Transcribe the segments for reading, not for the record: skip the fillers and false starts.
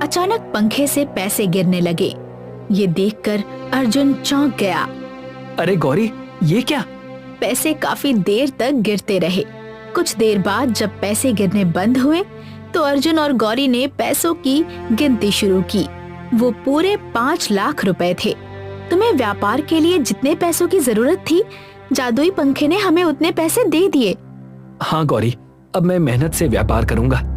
अचानक पंखे से पैसे गिरने लगे। ये देखकर अर्जुन चौंक गया। अरे गौरी, ये क्या? पैसे काफी देर तक गिरते रहे। कुछ देर बाद जब पैसे गिरने बंद हुए तो अर्जुन और गौरी ने पैसों की गिनती शुरू की। वो पूरे 5 लाख रुपए थे। तुम्हें व्यापार के लिए जितने पैसों की जरूरत थी, जादुई पंखे ने हमें उतने पैसे दे दिए। हाँ गौरी, अब मैं मेहनत से व्यापार करूंगा।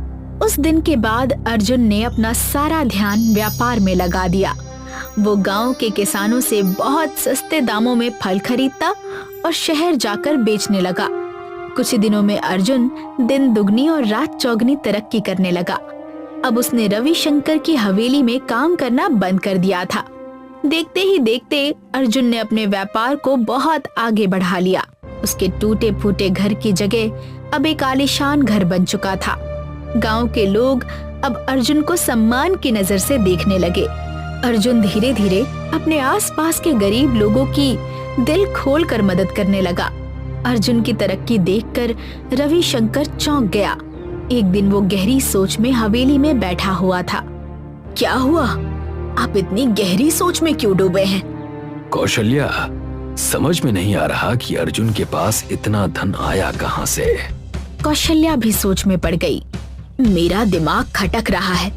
उस दिन के बाद अर्जुन ने अपना सारा ध्यान व्यापार में लगा दिया। वो गांव के किसानों से बहुत सस्ते दामों में फल खरीदता और शहर जाकर बेचने लगा। कुछ दिनों में अर्जुन दिन दुगनी और रात चौगनी तरक्की करने लगा। अब उसने रविशंकर की हवेली में काम करना बंद कर दिया था। देखते ही देखते अर्जुन ने अपने व्यापार को बहुत आगे बढ़ा लिया। उसके टूटे फूटे घर की जगह अब एक आलीशान घर बन चुका था। गांव के लोग अब अर्जुन को सम्मान की नजर से देखने लगे। अर्जुन धीरे धीरे अपने आसपास के गरीब लोगों की दिल खोलकर मदद करने लगा। अर्जुन की तरक्की देखकर रविशंकर चौंक गया। एक दिन वो गहरी सोच में हवेली में बैठा हुआ था। क्या हुआ? आप इतनी गहरी सोच में क्यों डूबे हैं? कौशल्या, समझ में नहीं आ रहा कि अर्जुन के पास इतना धन आया कहाँ से। कौशल्या भी सोच में पड़ गई। मेरा दिमाग खटक रहा है।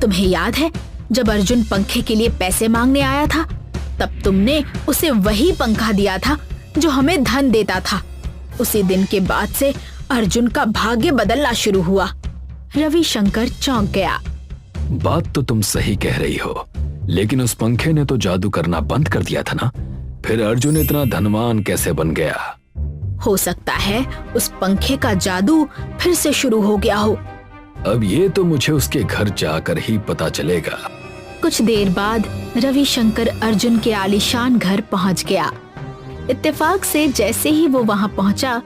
तुम्हें याद है जब अर्जुन पंखे के लिए पैसे मांगने आया था, तब तुमने उसे वही पंखा दिया था जो हमें धन देता था। उसी दिन के बाद से अर्जुन का भाग्य बदलना शुरू हुआ। रविशंकर चौंक गया। बात तो तुम सही कह रही हो, लेकिन उस पंखे ने तो जादू करना बंद कर दिया था ना। फिर अर्जुन इतना धनवान कैसे बन गया? हो सकता है उस पंखे का जादू फिर से शुरू हो गया हो। अब ये तो मुझे उसके घर जाकर ही पता चलेगा। कुछ देर बाद रविशंकर अर्जुन के आलीशान घर पहुंच गया। इत्तेफाक से जैसे ही वो वहां पहुंचा,